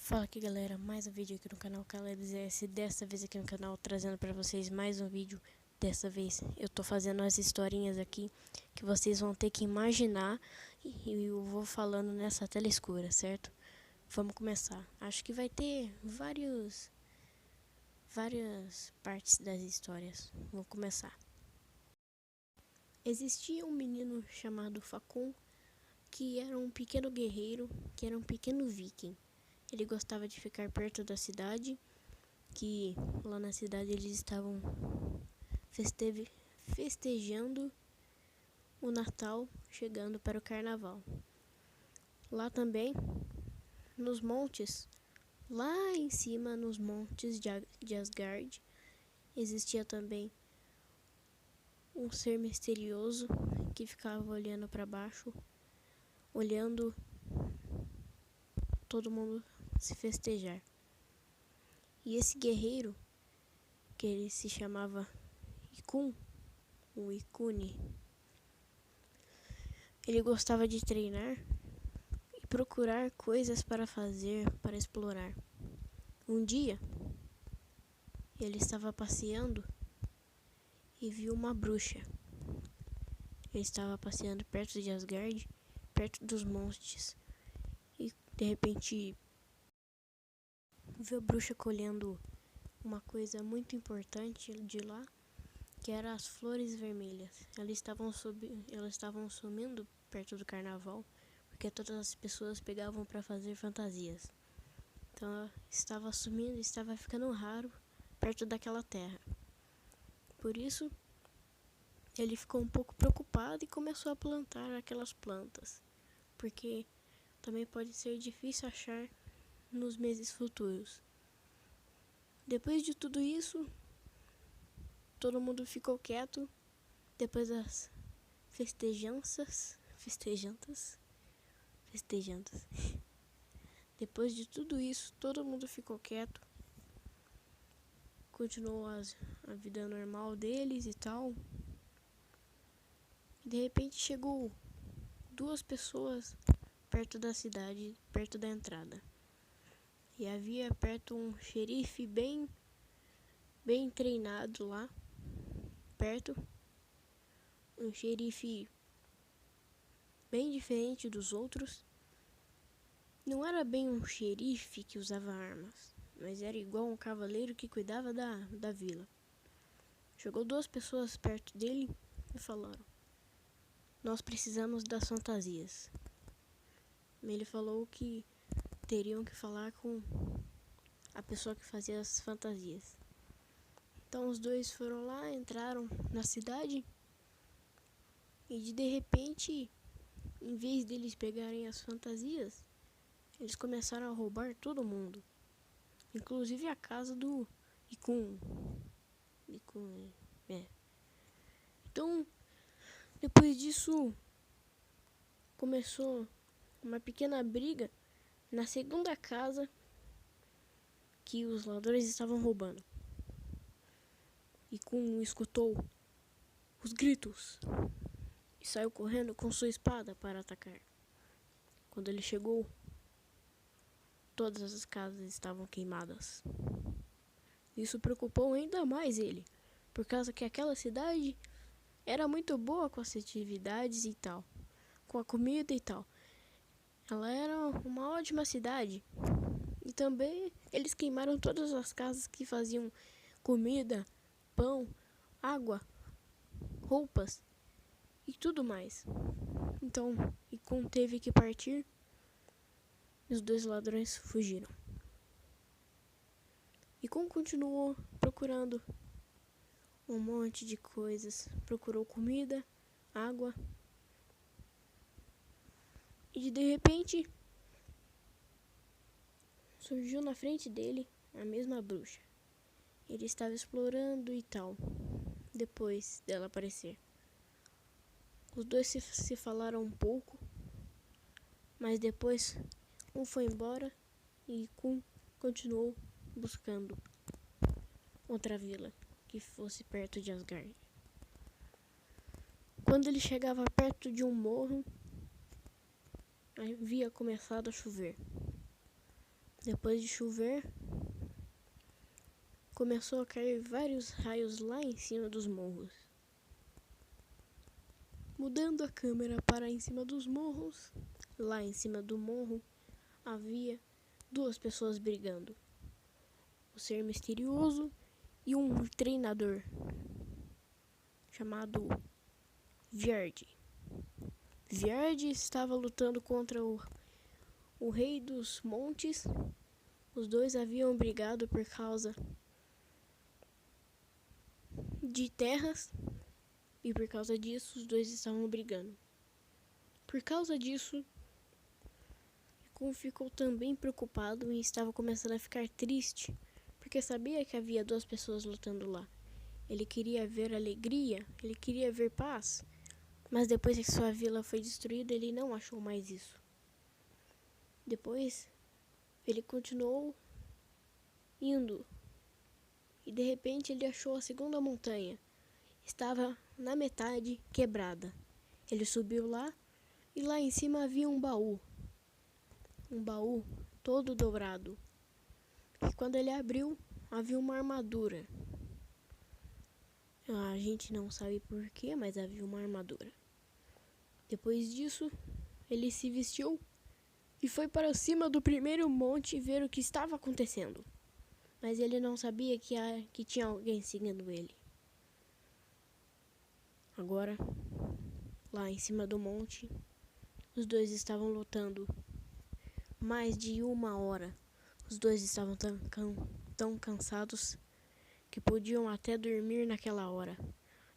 Fala aqui galera, mais um vídeo aqui no canal CalebZS. Dessa vez aqui no canal trazendo pra vocês mais um vídeo. Dessa vez eu tô fazendo as historinhas aqui que vocês vão ter que imaginar e eu vou falando nessa tela escura, certo? Vamos começar. Acho que vai ter várias partes das histórias. Vou começar. Existia um menino chamado Facon que era um pequeno guerreiro, que era um pequeno viking. Ele gostava de ficar perto da cidade, que lá na cidade eles estavam festejando o Natal, chegando para o Carnaval. Lá também, nos montes, lá em cima nos montes de Asgard, existia também um ser misterioso que ficava olhando para baixo, olhando todo mundo se festejar. E esse guerreiro, que ele se chamava Ikun, o Ikune, ele gostava de treinar e procurar coisas para fazer, para explorar. Um dia, ele estava passeando e viu uma bruxa. Ele estava passeando perto de Asgard, perto dos montes, e de repente viu a bruxa colhendo uma coisa muito importante de lá, que eram as flores vermelhas. Elas estavam sumindo perto do carnaval, porque todas as pessoas pegavam para fazer fantasias. Então ela estava sumindo, estava ficando raro perto daquela terra. Por isso, ele ficou um pouco preocupado e começou a plantar aquelas plantas, porque também pode ser difícil achar nos meses futuros. Depois de tudo isso, todo mundo ficou quieto. Depois das festejanças. Depois de tudo isso, todo mundo ficou quieto. Continuou a vida normal deles e tal. De repente chegou duas pessoas perto da cidade, perto da entrada. E havia perto um xerife bem treinado lá, perto. Um xerife bem diferente dos outros. Não era bem um xerife que usava armas, mas era igual um cavaleiro que cuidava da vila. Chegou duas pessoas perto dele e falaram: "Nós precisamos das fantasias." Ele falou que teriam que falar com a pessoa que fazia as fantasias. Então os dois foram lá, entraram na cidade e de repente, em vez deles pegarem as fantasias, eles começaram a roubar todo mundo, inclusive a casa do Ikun. Então, depois disso, começou uma pequena briga na segunda casa que os ladrões estavam roubando. Ikun escutou os gritos e saiu correndo com sua espada para atacar. Quando ele chegou, todas as casas estavam queimadas. Isso preocupou ainda mais ele, por causa que aquela cidade era muito boa com as festividades e tal, com a comida e tal. Ela era uma ótima cidade. E também eles queimaram todas as casas que faziam comida, pão, água, roupas e tudo mais. Então, Ikun teve que partir e os dois ladrões fugiram. Ikun continuou procurando um monte de coisas. Procurou comida, água. E de repente surgiu na frente dele a mesma bruxa. Ele estava explorando e tal, depois dela aparecer. Os dois se falaram um pouco, mas depois um foi embora e Kun continuou buscando outra vila que fosse perto de Asgard. Quando ele chegava perto de um morro, havia começado a chover. Depois de chover, começou a cair vários raios lá em cima dos morros. Mudando a câmera para em cima dos morros, lá em cima do morro havia duas pessoas brigando. O ser misterioso e um treinador chamado Verde. Verde estava lutando contra o rei dos montes. Os dois haviam brigado por causa de terras e por causa disso os dois estavam brigando. Por causa disso, Kun ficou também preocupado e estava começando a ficar triste, porque sabia que havia duas pessoas lutando lá. Ele queria ver alegria, ele queria ver paz, mas depois que sua vila foi destruída, ele não achou mais isso. Depois, ele continuou indo e de repente ele achou a segunda montanha. Estava na metade quebrada. Ele subiu lá e lá em cima havia um baú todo dobrado. E quando ele abriu, havia uma armadura. A gente não sabe porquê, mas havia uma armadura. Depois disso, ele se vestiu e foi para cima do primeiro monte ver o que estava acontecendo. Mas ele não sabia que tinha alguém seguindo ele. Agora, lá em cima do monte, os dois estavam lutando mais de 1 hora. Os dois estavam tão cansados que podiam até dormir naquela hora,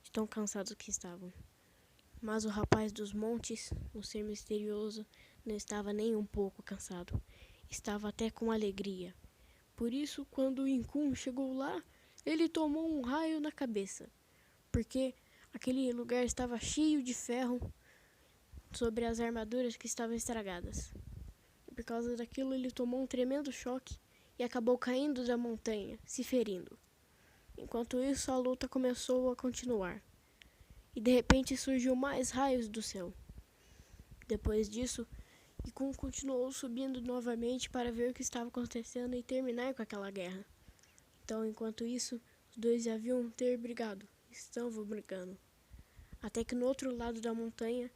de tão cansados que estavam. Mas o rapaz dos montes, o ser misterioso, não estava nem um pouco cansado. Estava até com alegria. Por isso, quando o Incum chegou lá, ele tomou um raio na cabeça, porque aquele lugar estava cheio de ferro sobre as armaduras que estavam estragadas. E por causa daquilo, ele tomou um tremendo choque e acabou caindo da montanha, se ferindo. Enquanto isso, a luta começou a continuar. E de repente surgiu mais raios do céu. Depois disso, Ikun continuou subindo novamente para ver o que estava acontecendo e terminar com aquela guerra. Então, enquanto isso, os dois já haviam ter brigado. Estavam brigando. Até que no outro lado da montanha,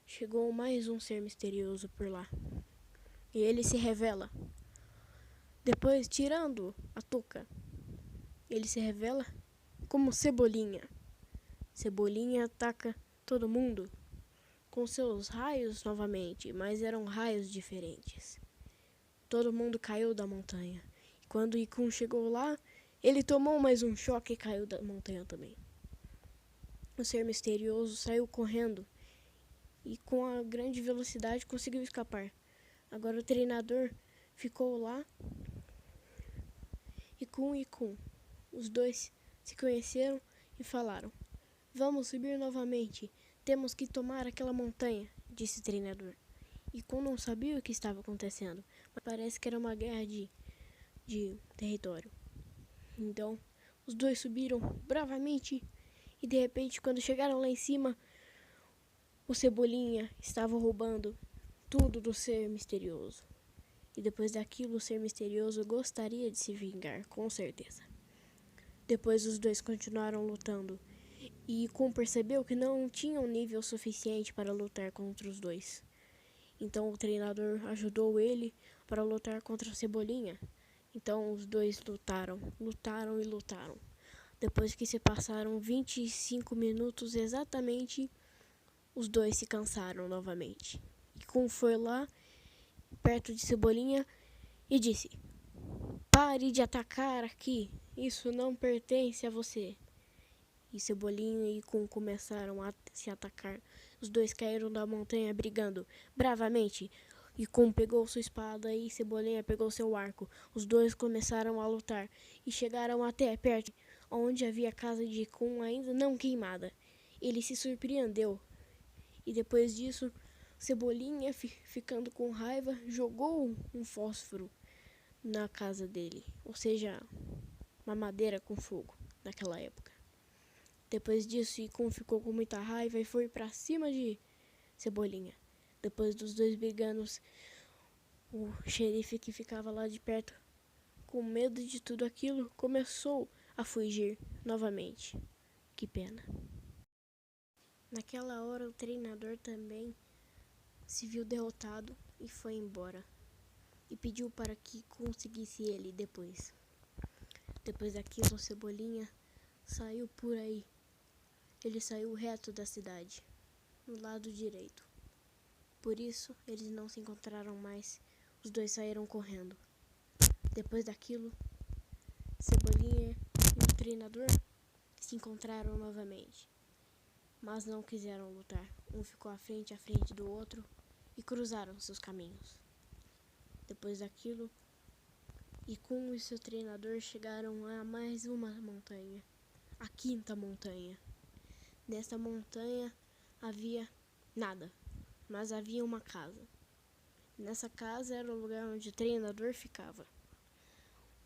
chegou mais um ser misterioso por lá. E ele se revela. Depois, tirando a touca, ele se revela como Cebolinha. Cebolinha ataca todo mundo com seus raios novamente, mas eram raios diferentes. Todo mundo caiu da montanha. E quando Ikun chegou lá, ele tomou mais um choque e caiu da montanha também. O ser misterioso saiu correndo e com a grande velocidade conseguiu escapar. Agora o treinador ficou lá e Ikun. Os dois se conheceram e falaram: "Vamos subir novamente. Temos que tomar aquela montanha", disse o treinador. Ikun não sabia o que estava acontecendo, mas parece que era uma guerra de território. Então, os dois subiram bravamente e de repente, quando chegaram lá em cima, o Cebolinha estava roubando tudo do ser misterioso. E depois daquilo, o ser misterioso gostaria de se vingar, com certeza. Depois os dois continuaram lutando e Kun percebeu que não tinham nível suficiente para lutar contra os dois. Então o treinador ajudou ele para lutar contra o Cebolinha. Então os dois lutaram e lutaram. Depois que se passaram 25 minutos exatamente, os dois se cansaram novamente. E Kun foi lá, perto de Cebolinha, e disse: "Pare de atacar aqui, isso não pertence a você." E Cebolinha e Kun começaram a se atacar. Os dois caíram da montanha brigando bravamente. E Kun pegou sua espada e Cebolinha pegou seu arco. Os dois começaram a lutar e chegaram até perto, onde havia a casa de Kun ainda não queimada. Ele se surpreendeu. E depois disso, Cebolinha, ficando com raiva, jogou um fósforo na casa dele. Ou seja, uma madeira com fogo naquela época. Depois disso, Ikun ficou com muita raiva e foi pra cima de Cebolinha. Depois dos dois brigando, O xerife que ficava lá de perto, com medo de tudo aquilo, começou a fugir novamente. Que pena. Naquela hora, o treinador também se viu derrotado e foi embora. E pediu para que conseguisse ele depois. Depois daquilo, o Cebolinha saiu por aí. Ele saiu reto da cidade, no lado direito. Por isso, eles não se encontraram mais. Os dois saíram correndo. Depois daquilo, Cebolinha e o treinador se encontraram novamente, mas não quiseram lutar. Um ficou à frente do outro e cruzaram seus caminhos. Depois daquilo, Ikun e seu treinador chegaram a mais uma montanha, a quinta montanha. Nessa montanha havia nada, mas havia uma casa. Nessa casa era o lugar onde o treinador ficava.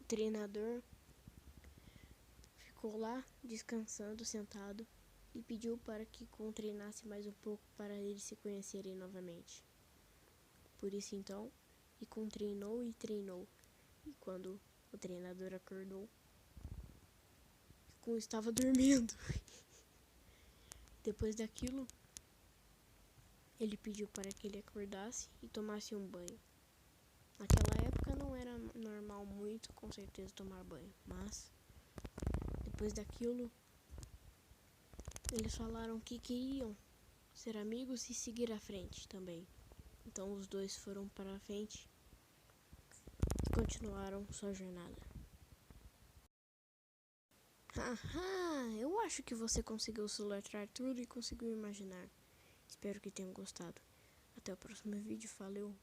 O treinador ficou lá descansando, sentado, e pediu para que Ikun treinasse mais um pouco para eles se conhecerem novamente. Por isso então, Ikun treinou e treinou. E quando o treinador acordou, Ikun estava dormindo. Depois daquilo, ele pediu para que ele acordasse e tomasse um banho. Naquela época não era normal muito, com certeza, tomar banho. Mas, depois daquilo, eles falaram que queriam ser amigos e seguir à frente também. Então os dois foram para a frente e continuaram sua jornada. Haha, eu acho que você conseguiu soletrar tudo e conseguiu imaginar. Espero que tenham gostado. Até o próximo vídeo. Falou,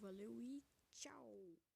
valeu e tchau!